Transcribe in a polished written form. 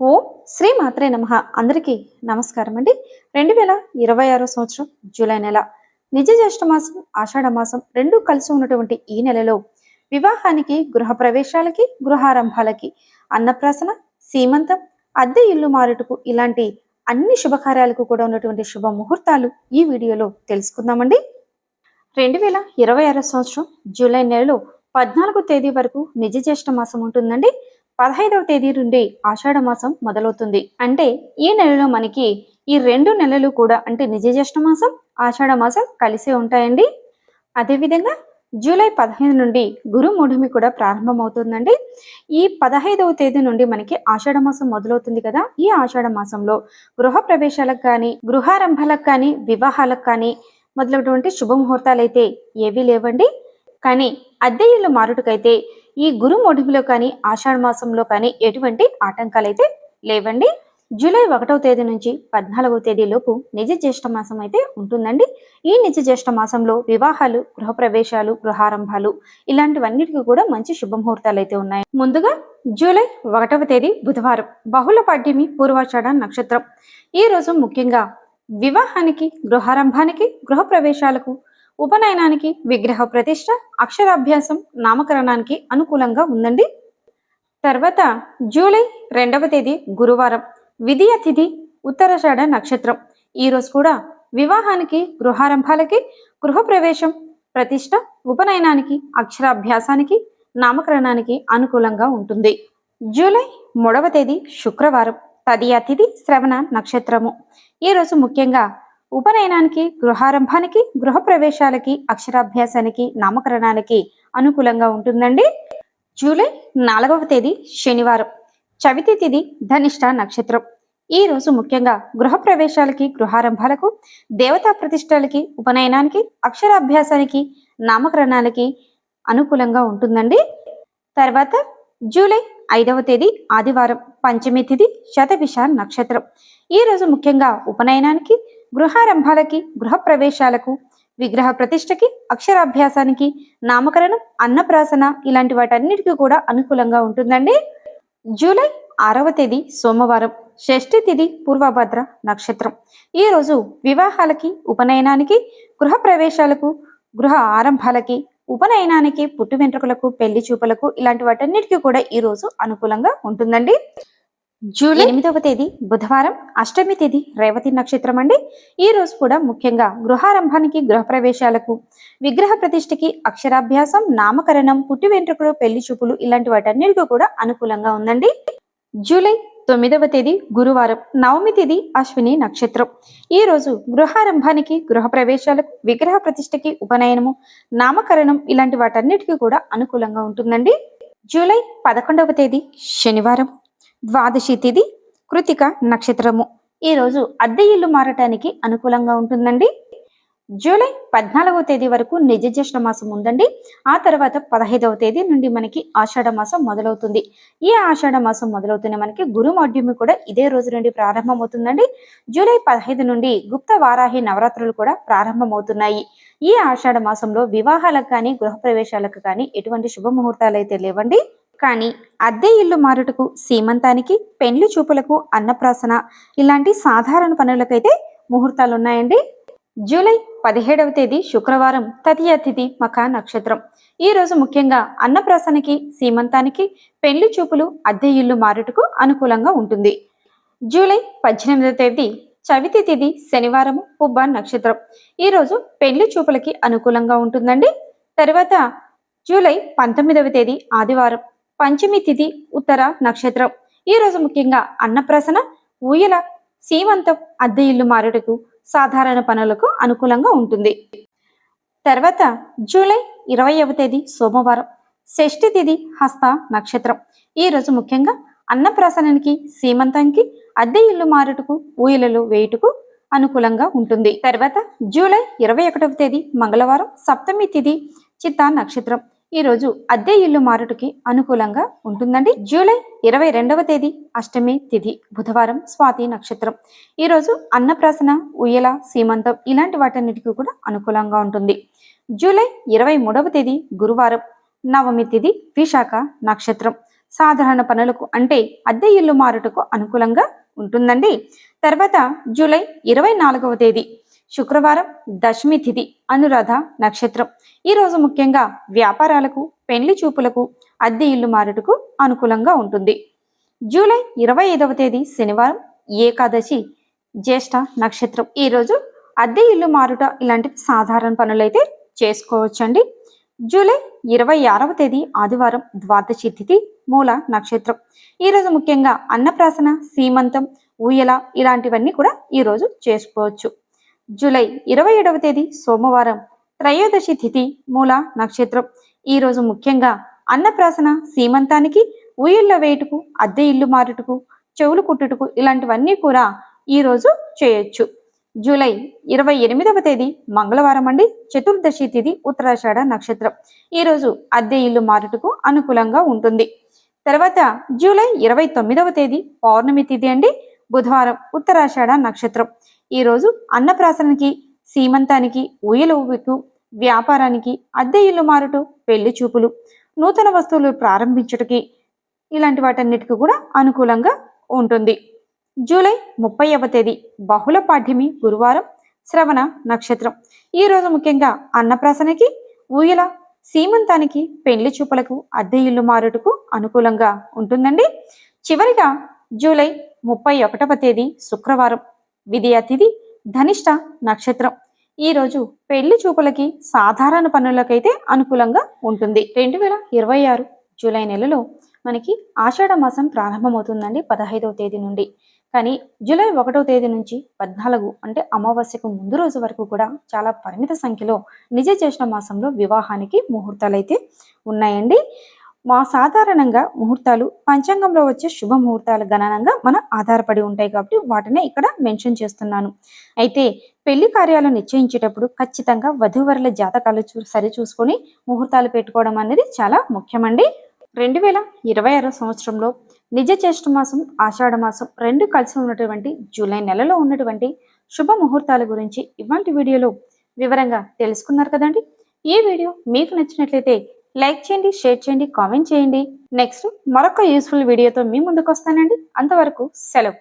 ఓం శ్రీ మాత్రే నమః. అందరికీ నమస్కారం అండి. 2026 సంవత్సరం జూలై నెల నిజ జ్యేష్ఠ మాసం, ఆషాఢ మాసం రెండు కలిసి ఉన్నటువంటి ఈ నెలలో వివాహానికి, గృహ ప్రవేశాలకి, గృహారంభాలకి, అన్నప్రాసన, సీమంతం, అద్దె ఇల్లు మారుటకు ఇలాంటి అన్ని శుభకార్యాలకు కూడా ఉన్నటువంటి శుభ ముహూర్తాలు ఈ వీడియోలో తెలుసుకుందామండి. 2026 సంవత్సరం జూలై నెలలో 14వ తేదీ వరకు నిజ జ్యేష్ఠ మాసం ఉంటుందండి. 15వ తేదీ నుండి ఆషాఢ మాసం మొదలవుతుంది. అంటే ఈ నెలలో మనకి ఈ 2 నెలలు కూడా అంటే నిజ జ్యేష్ఠ మాసం, ఆషాఢ మాసం కలిసే ఉంటాయండి. అదేవిధంగా జూలై 15 నుండి గురుమూఢమి కూడా ప్రారంభమవుతుందండి. ఈ 15వ తేదీ నుండి మనకి ఆషాఢ మాసం మొదలవుతుంది కదా. ఈ ఆషాఢ మాసంలో గృహ ప్రవేశాలకు కానీ, గృహారంభాలకు కానీ, వివాహాలకు కానీ మొదలైనటువంటి శుభముహూర్తాలు అయితే ఏవీ లేవండి. కానీ అద్దె ఇల్లు మారుటకైతే ఈ గురుమూఢమిలో కానీ, ఆషాఢ మాసంలో కానీ ఎటువంటి ఆటంకాలైతే లేవండి. జూలై 1వ తేదీ నుంచి 14వ తేదీ లోపు నిజ జ్యేష్ఠ మాసం అయితే ఉంటుందండి. ఈ నిజ జ్యేష్ఠ మాసంలో వివాహాలు, గృహప్రవేశాలు, గృహారంభాలు ఇలాంటివన్నిటికీ కూడా మంచి శుభముహూర్తాలు అయితే ఉన్నాయి. ముందుగా జూలై 1వ తేదీ బుధవారం, బహుళ పాడ్యమి, పూర్వాషాఢ నక్షత్రం. ఈ రోజు ముఖ్యంగా వివాహానికి, గృహారంభానికి, గృహప్రవేశాలకు, ఉపనయనానికి, విగ్రహ ప్రతిష్ట, అక్షరాభ్యాసం, నామకరణానికి అనుకూలంగా ఉందండి. తర్వాత జూలై 2వ తేదీ గురువారం, విధియ తిథి, ఉత్తరాషాఢ నక్షత్రం. ఈ రోజు కూడా వివాహానికి, గృహారంభాలకి, గృహప్రవేశం, ప్రతిష్ట, ఉపనయనానికి, అక్షరాభ్యాసానికి, నామకరణానికి అనుకూలంగా ఉంటుంది. జూలై 3వ తేదీ శుక్రవారం, తదియ తిథి, శ్రవణ నక్షత్రము. ఈ రోజు ముఖ్యంగా ఉపనయనానికి, గృహారంభానికి, గృహప్రవేశాలకి, అక్షరాభ్యాసానికి, నామకరణానికి అనుకూలంగా ఉంటుందండి. జూలై 4వ తేదీ శనివారం, చవితి తిథి, ధనిష్ట నక్షత్రం. ఈ రోజు ముఖ్యంగా గృహప్రవేశాలకి, గృహారంభాలకు, దేవతా ప్రతిష్టలకి, ఉపనయనానికి, అక్షరాభ్యాసానికి, నామకరణాలకి అనుకూలంగా ఉంటుందండి. తర్వాత జూలై 5వ తేదీ ఆదివారం, పంచమి తిథి, శతభిష నక్షత్రం. ఈ రోజు ముఖ్యంగా ఉపనయనానికి, గృహారంభాలకి, గృహప్రవేశాలకు, విగ్రహ ప్రతిష్టకి, అక్షరాభ్యాసానికి, నామకరణం, అన్నప్రాసన ఇలాంటి వాటన్నిటికీ కూడా అనుకూలంగా ఉంటుందండి. జూలై 6వ తేదీ సోమవారం, షష్ఠి తిథి, పూర్వభద్ర నక్షత్రం. ఈ రోజు వివాహాలకి, ఉపనయనానికి, గృహప్రవేశాలకు, గృహ ఆరంభాలకి, ఉపనయనానికి, పుట్టు వెంట్రుకలకు, పెళ్లి చూపులకు ఇలాంటి వాటన్నిటికీ కూడా ఈ రోజు అనుకూలంగా ఉంటుందండి. జూలై 8వ తేదీ బుధవారం, అష్టమి తిథి, రేవతి నక్షత్రం అండి. ఈ రోజు కూడా ముఖ్యంగా గృహారంభానికి, గృహప్రవేశాలకు, విగ్రహ ప్రతిష్టకి, అక్షరాభ్యాసం, నామకరణం, పుట్టి వెంట్రుకలు, పెళ్లి చూపులు ఇలాంటి వాటన్నిటికీ కూడా అనుకూలంగా ఉందండి. జూలై 9వ తేదీ గురువారం, నవమి తిథి, అశ్విని నక్షత్రం. ఈ రోజు గృహారంభానికి, గృహప్రవేశాలకు, విగ్రహ ప్రతిష్టకి, ఉపనయనము, నామకరణం ఇలాంటి వాటన్నిటికీ కూడా అనుకూలంగా ఉంటుందండి. జూలై 11వ తేదీ శనివారం, ద్వాదశి తిథి, కృతిక నక్షత్రము. ఈ రోజు అద్దె ఇల్లు మారటానికి అనుకూలంగా ఉంటుందండి. జూలై 14వ తేదీ వరకు నిజ జ్యేష్ఠ మాసం ఉందండి. ఆ తర్వాత 15వ తేదీ నుండి మనకి ఆషాఢ మాసం మొదలవుతుంది. ఈ ఆషాఢ మాసం మొదలవుతున్న మనకి గురుమౌఢ్యమి కూడా ఇదే రోజు నుండి ప్రారంభమవుతుందండి. జూలై 15 నుండి గుప్త వారాహి నవరాత్రులు కూడా ప్రారంభమవుతున్నాయి. ఈ ఆషాఢ మాసంలో వివాహాలకు కానీ, గృహప్రవేశాలకు కానీ ఎటువంటి శుభముహూర్తాలు అయితే లేవండి. కానీ అద్దె ఇల్లు మారుటకు, సీమంతానికి, పెండ్లి చూపులకు, అన్నప్రాసన ఇలాంటి సాధారణ పనులకైతే ముహూర్తాలు ఉన్నాయండి. జూలై 17వ తేదీ శుక్రవారం, తదియ తిథి, మఖ నక్షత్రం. ఈ రోజు ముఖ్యంగా అన్నప్రాసనకి, సీమంతానికి, పెండ్లి చూపులు, అద్దె ఇల్లు మారుటకు అనుకూలంగా ఉంటుంది. జూలై 18వ తేదీ చవితి తిథి, శనివారము, పుబ్బ నక్షత్రం. ఈ రోజు పెండ్లి చూపులకి అనుకూలంగా ఉంటుందండి. తర్వాత జూలై 19వ తేదీ ఆదివారం, పంచమి తిథి, ఉత్తర నక్షత్రం. ఈ రోజు ముఖ్యంగా అన్నప్రాసన, ఊయల, సీమంతం, అద్దె ఇల్లు మారుటకు, సాధారణ పనులకు అనుకూలంగా ఉంటుంది. తర్వాత జూలై 20వ తేదీ సోమవారం, షష్ఠి తిథి, హస్త నక్షత్రం. ఈ రోజు ముఖ్యంగా అన్నప్రాసనానికి, సీమంతానికి, అద్దె ఇల్లు మారుటకు, ఊయలలో వేయుటకు అనుకూలంగా ఉంటుంది. తర్వాత జూలై 21వ తేదీ మంగళవారం, సప్తమి తిథి, చిత్తా నక్షత్రం. ఈ రోజు అద్దె ఇల్లు మారుటకి అనుకూలంగా ఉంటుందండి. జూలై 22వ తేదీ అష్టమి తిథి, బుధవారం, స్వాతి నక్షత్రం. ఈ రోజు అన్నప్రాసన, ఉయ్యల, సీమంతం ఇలాంటి వాటన్నిటికీ కూడా అనుకూలంగా ఉంటుంది. జూలై 23వ తేదీ గురువారం, నవమి తిథి, విశాఖ నక్షత్రం. సాధారణ పనులకు అంటే అద్దె ఇల్లు మారుటకు అనుకూలంగా ఉంటుందండి. తర్వాత జూలై 24వ తేదీ శుక్రవారం, దశమి తిథి, అనురాధ నక్షత్రం. ఈ రోజు ముఖ్యంగా వ్యాపారాలకు, పెళ్లి చూపులకు, అద్దె ఇల్లు మారుటకు అనుకూలంగా ఉంటుంది. జూలై 25వ తేదీ శనివారం, ఏకాదశి, జ్యేష్ఠ నక్షత్రం. ఈరోజు అద్దె ఇల్లు మారుట ఇలాంటి సాధారణ పనులైతే చేసుకోవచ్చండి. జూలై 26వ తేదీ ఆదివారం, ద్వాదశి తిథి, మూల నక్షత్రం. ఈరోజు ముఖ్యంగా అన్నప్రాసన, సీమంతం, ఊయల ఇలాంటివన్నీ కూడా ఈరోజు చేసుకోవచ్చు. జూలై 27వ తేదీ సోమవారం, త్రయోదశి తిథి, మూల నక్షత్రం. ఈరోజు ముఖ్యంగా అన్నప్రాసన, సీమంతానికి, ఊయల్ల వేటుకు, అద్దె ఇల్లు మారుటకు, చెవులు కుట్టుటకు ఇలాంటివన్నీ కూడా ఈరోజు చేయొచ్చు. జూలై 28వ తేదీ మంగళవారం అండి, చతుర్దశి తిథి, ఉత్తరాషాఢ నక్షత్రం. ఈరోజు అద్దె ఇల్లు మారుటకు అనుకూలంగా ఉంటుంది. తర్వాత జూలై 29వ తేదీ పౌర్ణమి తిథి అండి, బుధవారం, ఉత్తరాషాఢ నక్షత్రం. ఈరోజు అన్నప్రాసనకి, సీమంతానికి, ఊయల ఊవికు, వ్యాపారానికి, అద్దె ఇల్లు మారుటు, పెళ్లి చూపులు, నూతన వస్తువులు ప్రారంభించుటకి ఇలాంటి వాటన్నిటికీ కూడా అనుకూలంగా ఉంటుంది. జూలై 30వ తేదీ బహుళ పాడ్యమి, గురువారం, శ్రవణ నక్షత్రం. ఈరోజు ముఖ్యంగా అన్నప్రాసనకి, ఊయల, సీమంతానికి, పెళ్లి చూపులకు, అద్దె ఇల్లు మారుటకు అనుకూలంగా ఉంటుందండి. చివరిగా జూలై 31వ తేదీ శుక్రవారం, విదియ తిథి, ధనిష్ట నక్షత్రం. ఈరోజు పెళ్లి చూపులకి, సాధారణ పనులకైతే అనుకూలంగా ఉంటుంది. 2026 జూలై నెలలో మనకి ఆషాఢ మాసం ప్రారంభమవుతుందండి 15వ తేదీ నుండి. కానీ జూలై 1వ తేదీ నుంచి 14 అంటే అమావాస్యకు ముందు రోజు వరకు కూడా చాలా పరిమిత సంఖ్యలో నిజ జ్యేష్ఠ మాసంలో వివాహానికి ముహూర్తాలు అయితే ఉన్నాయండి. సాధారణంగా ముహూర్తాలు పంచాంగంలో వచ్చే శుభ ముహూర్తాల గణనంగా మనం ఆధారపడి ఉంటాయి కాబట్టి వాటినే ఇక్కడ మెన్షన్ చేస్తున్నాను. అయితే పెళ్లి కార్యాలు నిశ్చయించేటప్పుడు ఖచ్చితంగా వధూవరుల జాతకాలు సరిచూసుకొని ముహూర్తాలు పెట్టుకోవడం అనేది చాలా ముఖ్యమండి. 2026 సంవత్సరంలో నిజ జ్యేష్ఠ మాసం, ఆషాఢ మాసం రెండు కలిసి ఉన్నటువంటి జూలై నెలలో ఉన్నటువంటి శుభ ముహూర్తాల గురించి ఇవాంటి వీడియోలో వివరంగా తెలుసుకున్నారు కదండి. ఈ వీడియో మీకు నచ్చినట్లయితే లైక్ చేయండి, షేర్ చేయండి, కామెంట్ చేయండి. నెక్స్ట్ మరొక యూస్ఫుల్ వీడియోతో మీ ముందుకు వస్తానండి. అంతవరకు సెలవు.